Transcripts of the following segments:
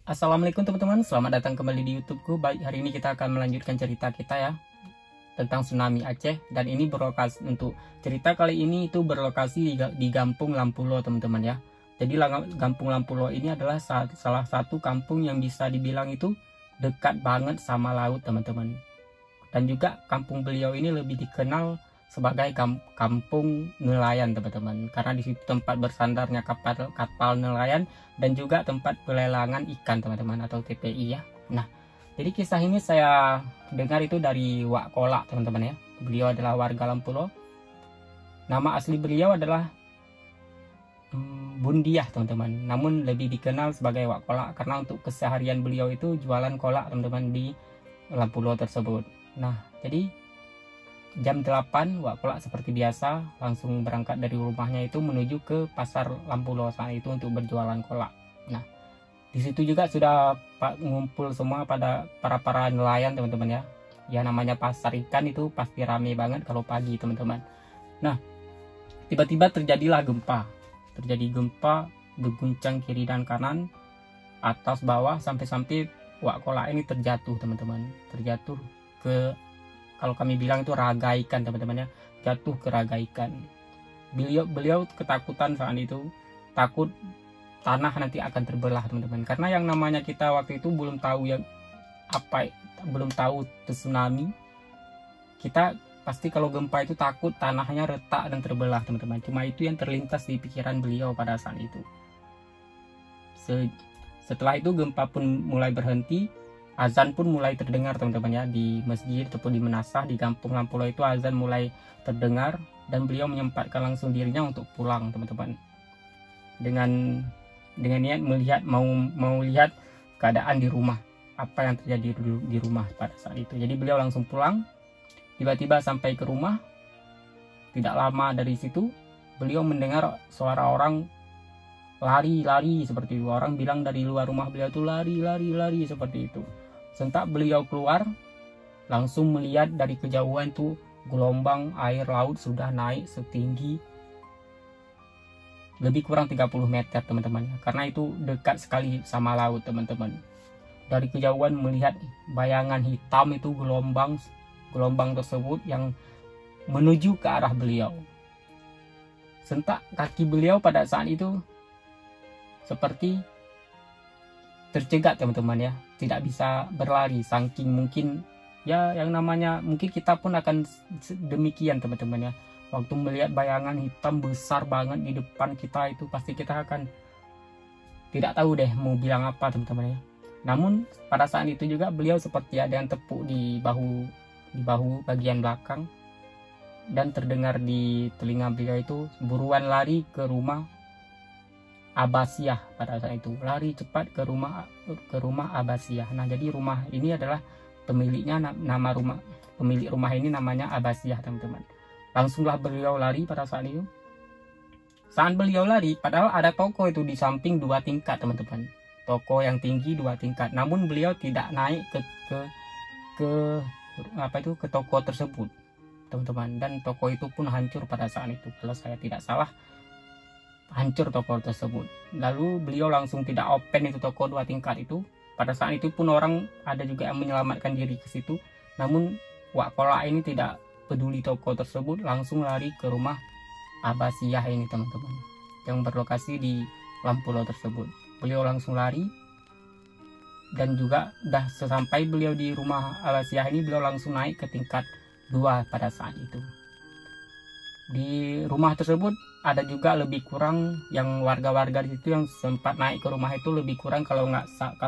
Assalamualaikum teman-teman, selamat datang kembali di YouTubeku. Baik, hari ini kita akan melanjutkan cerita kita ya tentang tsunami Aceh, dan ini berlokasi untuk cerita kali ini itu berlokasi di Kampung Lampulo teman-teman ya. Jadi Kampung Lampulo ini adalah salah satu kampung yang bisa dibilang itu dekat banget sama laut teman-teman. Dan juga kampung beliau ini lebih dikenal sebagai kampung nelayan teman-teman, karena di situ tempat bersandarnya kapal nelayan dan juga tempat pelelangan ikan teman-teman, atau TPI ya. Nah, jadi kisah ini saya dengar itu dari Wak Kolak teman-teman ya. Beliau adalah warga Lampulo. Nama asli beliau adalah Bundiah teman-teman, namun lebih dikenal sebagai Wak Kolak karena untuk keseharian beliau itu jualan kolak teman-teman di Lampulo tersebut. Nah, jadi jam 8 Wak Kolak seperti biasa langsung berangkat dari rumahnya itu menuju ke pasar Lampulo saat itu untuk berjualan kolak. Nah, di situ juga sudah ngumpul semua pada para nelayan teman-teman ya. Ya namanya pasar ikan itu pasti rame banget kalau pagi teman-teman. Nah, tiba-tiba terjadilah gempa. Terjadi gempa berguncang kiri dan kanan, atas bawah, sampai-sampai Wak Kolak ini terjatuh teman-teman. Terjatuh ke, kalau kami bilang itu raga ikan teman-teman ya, jatuh ke raga ikan. Beliau ketakutan saat itu, takut tanah nanti akan terbelah teman-teman, karena yang namanya kita waktu itu belum tahu belum tahu tsunami. Kita pasti kalau gempa itu takut tanahnya retak dan terbelah teman-teman. Cuma itu yang terlintas di pikiran beliau pada saat itu. Setelah itu gempa pun mulai berhenti. Azan pun mulai terdengar teman-teman ya, di masjid ataupun di Menasah di Kampung Lampulo itu azan mulai terdengar, dan beliau menyempatkan langsung dirinya untuk pulang teman-teman, dengan niat melihat mau lihat keadaan di rumah, apa yang terjadi di rumah pada saat itu. Jadi beliau langsung pulang. Tiba-tiba sampai ke rumah, tidak lama dari situ beliau mendengar suara orang lari seperti itu. Orang bilang dari luar rumah beliau itu lari seperti itu. Sentak beliau keluar, langsung melihat dari kejauhan tuh gelombang air laut sudah naik setinggi lebih kurang 30 meter teman-teman ya. Karena itu dekat sekali sama laut teman-teman. Dari kejauhan melihat bayangan hitam itu gelombang tersebut yang menuju ke arah beliau. Sentak kaki beliau pada saat itu seperti tercegat teman-teman ya, tidak bisa berlari, saking mungkin ya yang namanya mungkin kita pun akan demikian teman-teman ya. Waktu melihat bayangan hitam besar banget di depan kita itu pasti kita akan tidak tahu deh mau bilang apa teman-teman ya. Namun pada saat itu juga beliau seperti ada yang tepuk di bahu bagian belakang, dan terdengar di telinga beliau itu buruan lari ke rumah Abbasiyah. Pada saat itu lari cepat ke rumah Abbasiyah. Nah, jadi rumah ini adalah pemilik rumah ini namanya Abbasiyah teman-teman. Langsunglah beliau lari pada saat itu. Saat beliau lari, padahal ada toko itu di samping 2 tingkat teman-teman. Toko yang tinggi 2 tingkat. Namun beliau tidak naik ke toko tersebut teman-teman, dan toko itu pun hancur pada saat itu. Kalau saya tidak salah, hancur toko tersebut. Lalu beliau langsung tidak open itu toko 2 tingkat itu. Pada saat itu pun orang ada juga yang menyelamatkan diri ke situ. Namun Wak Kolak ini tidak peduli toko tersebut, langsung lari ke rumah Abbasiyah ini teman-teman, yang berlokasi di Lampulo tersebut. Beliau langsung lari, dan juga sesampai beliau di rumah Abbasiyah ini, beliau langsung naik ke tingkat 2 pada saat itu. Di rumah tersebut ada juga lebih kurang yang warga-warga di situ yang sempat naik ke rumah itu, lebih kurang kalau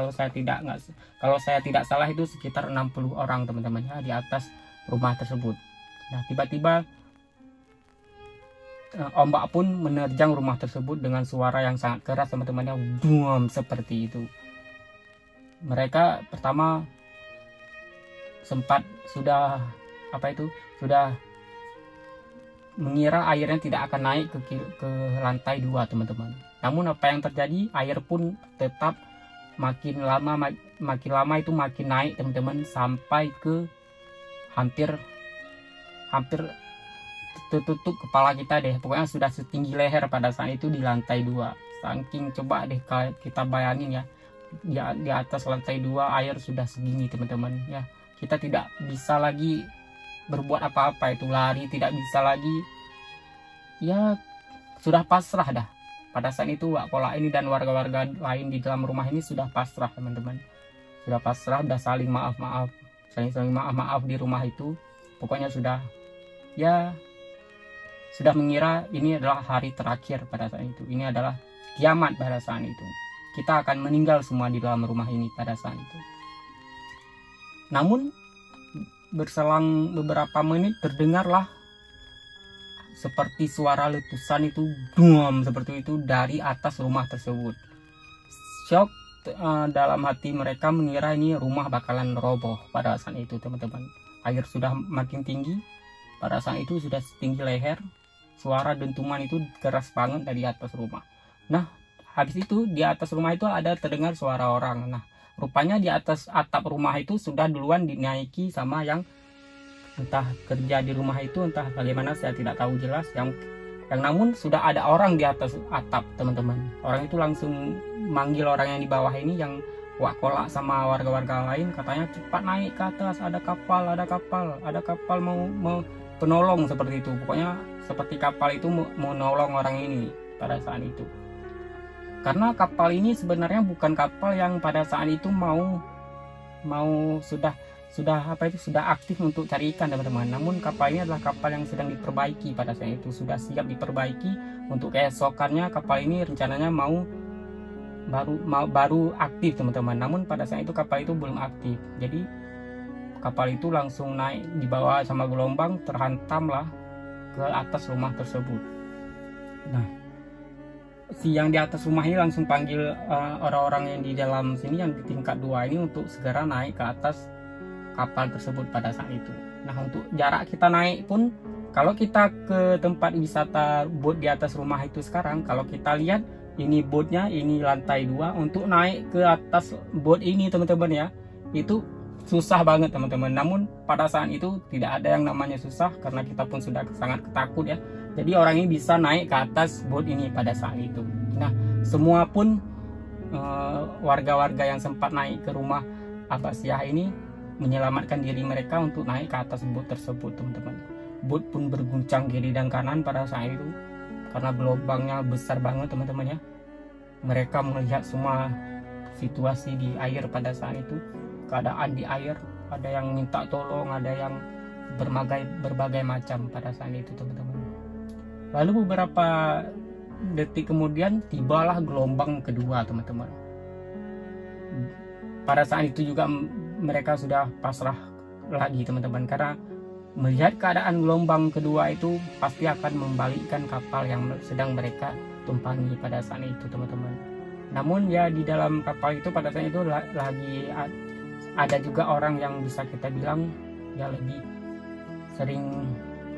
saya tidak salah itu sekitar 60 orang teman-teman ya, di atas rumah tersebut. Nah, tiba-tiba ombak pun menerjang rumah tersebut dengan suara yang sangat keras teman-teman ya, boom, seperti itu. Mereka pertama sempat sudah mengira airnya tidak akan naik ke lantai 2 teman-teman. Namun apa yang terjadi, air pun tetap makin lama itu makin naik teman-teman, sampai ke hampir tertutup kepala kita deh. Pokoknya sudah setinggi leher pada saat itu di lantai 2. Saking, coba deh kita bayangin ya, di atas lantai 2 air sudah segini teman-teman ya. Kita tidak bisa lagi berbuat apa-apa, itu lari tidak bisa lagi, ya sudah pasrah dah. Pada saat itu Wak Kola ini dan warga-warga lain di dalam rumah ini sudah pasrah teman-teman, sudah pasrah, sudah saling maaf-maaf, saling maaf-maaf di rumah itu. Pokoknya sudah, ya sudah mengira ini adalah hari terakhir pada saat itu, ini adalah kiamat pada saat itu, kita akan meninggal semua di dalam rumah ini pada saat itu. Namun berselang beberapa menit terdengarlah seperti suara letusan itu, duam, seperti itu dari atas rumah tersebut. Shock dalam hati mereka, mengira ini rumah bakalan roboh pada saat itu teman-teman. Air sudah makin tinggi, pada saat itu sudah setinggi leher. Suara dentuman itu keras banget dari atas rumah. Nah, habis itu di atas rumah itu ada terdengar suara orang. Nah, rupanya di atas atap rumah itu sudah duluan dinaiki sama yang entah kerja di rumah itu, entah bagaimana saya tidak tahu jelas. Yang namun sudah ada orang di atas atap teman-teman. Orang itu langsung manggil orang yang di bawah ini, yang Wak Kola sama warga-warga lain, katanya cepat naik ke atas, ada kapal, ada kapal, ada kapal mau penolong, seperti itu. Pokoknya seperti kapal itu mau nolong orang ini pada saat itu. Karena kapal ini sebenarnya bukan kapal yang pada saat itu mau sudah aktif untuk cari ikan teman-teman. Namun kapal ini adalah kapal yang sedang diperbaiki pada saat itu, sudah siap diperbaiki. Untuk keesokannya kapal ini rencananya baru aktif teman-teman. Namun pada saat itu kapal itu belum aktif. Jadi kapal itu langsung naik, dibawa sama gelombang, terhantamlah ke atas rumah tersebut. Nah, si yang di atas rumah ini langsung panggil orang-orang yang di dalam sini, yang di tingkat 2 ini, untuk segera naik ke atas kapal tersebut pada saat itu. Nah, untuk jarak kita naik pun, kalau kita ke tempat wisata boat di atas rumah itu sekarang, kalau kita lihat ini boatnya, ini lantai 2, untuk naik ke atas boat ini teman-teman ya, itu susah banget teman-teman. Namun pada saat itu tidak ada yang namanya susah, karena kita pun sudah sangat ketakut ya. Jadi orang ini bisa naik ke atas boat ini pada saat itu. Nah, semua pun warga-warga yang sempat naik ke rumah Abbasiyah ini menyelamatkan diri mereka untuk naik ke atas boat tersebut teman-teman. Boat pun berguncang kiri dan kanan pada saat itu karena gelombangnya besar banget teman-teman ya. Mereka melihat semua situasi di air pada saat itu, keadaan di air, ada yang minta tolong, ada yang berbagai macam pada saat itu teman-teman. Lalu beberapa detik kemudian tibalah gelombang kedua teman-teman. Pada saat itu juga mereka sudah pasrah lagi teman-teman, karena melihat keadaan gelombang kedua itu pasti akan membalikkan kapal yang sedang mereka tumpangi pada saat itu teman-teman. Namun ya di dalam kapal itu pada saat itu lagi ada juga orang yang bisa kita bilang ya lebih sering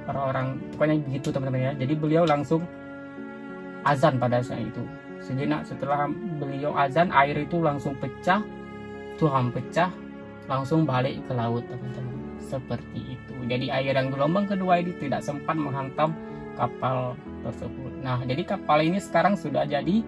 orang-orang, pokoknya begitu teman-teman ya. Jadi beliau langsung azan pada saat itu. Sejenak setelah beliau azan, air itu langsung pecah, langsung balik ke laut teman-teman. Seperti itu. Jadi air yang gelombang kedua ini tidak sempat menghantam kapal tersebut. Nah, jadi kapal ini sekarang sudah jadi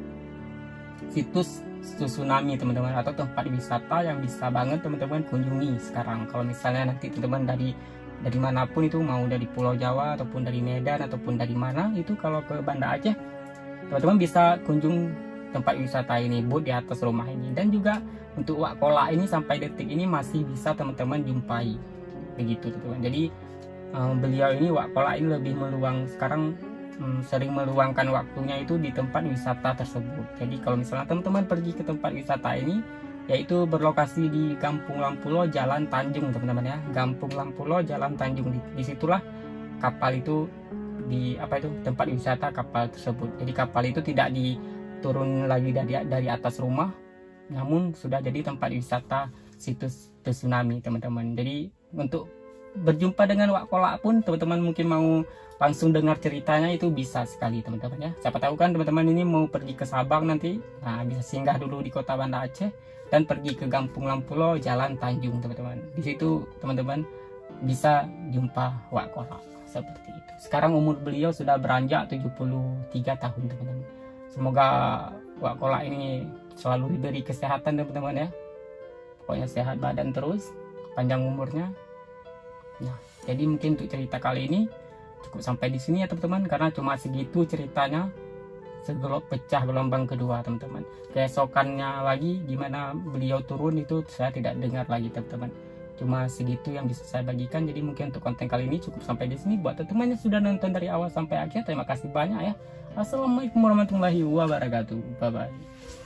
situs tsunami teman-teman, atau tempat wisata yang bisa banget teman-teman kunjungi sekarang. Kalau misalnya nanti teman-teman dari manapun itu, mau dari Pulau Jawa ataupun dari Medan ataupun dari mana itu, kalau ke Banda Aceh teman-teman bisa kunjung tempat wisata ini, boat di atas rumah ini. Dan juga untuk Wak Kola ini sampai detik ini masih bisa teman-teman jumpai begitu teman-teman. Jadi beliau ini, Wak Kola ini, lebih sekarang sering meluangkan waktunya itu di tempat wisata tersebut. Jadi kalau misalnya teman-teman pergi ke tempat wisata ini, yaitu berlokasi di Gampung Lampulo Jalan Tanjung teman-teman ya. Gampung Lampulo Jalan Tanjung, disitulah kapal itu tempat wisata kapal tersebut. Jadi kapal itu tidak diturun lagi dari atas rumah, namun sudah jadi tempat wisata situs tsunami teman-teman. Jadi untuk berjumpa dengan Wak Kola pun teman-teman mungkin mau langsung dengar ceritanya, itu bisa sekali teman-teman ya. Siapa tahu kan teman-teman ini mau pergi ke Sabang nanti, nah bisa singgah dulu di kota Banda Aceh dan pergi ke Gampung Lampulo Jalan Tanjung teman-teman. Di situ teman-teman bisa jumpa Wak Kola seperti itu. Sekarang umur beliau sudah beranjak 73 tahun teman-teman. Semoga Wak Kola ini selalu diberi kesehatan teman-teman ya. Pokoknya sehat badan terus, panjang umurnya. Nah, jadi mungkin untuk cerita kali ini cukup sampai di sini ya teman-teman, karena cuma segitu ceritanya. Pecah gelombang kedua teman-teman. Keesokannya lagi gimana beliau turun itu saya tidak dengar lagi teman-teman. Cuma segitu yang bisa saya bagikan. Jadi mungkin untuk konten kali ini cukup sampai di sini. Buat teman-teman yang sudah nonton dari awal sampai akhir, terima kasih banyak ya. Assalamualaikum warahmatullahi wabarakatuh. Bye bye.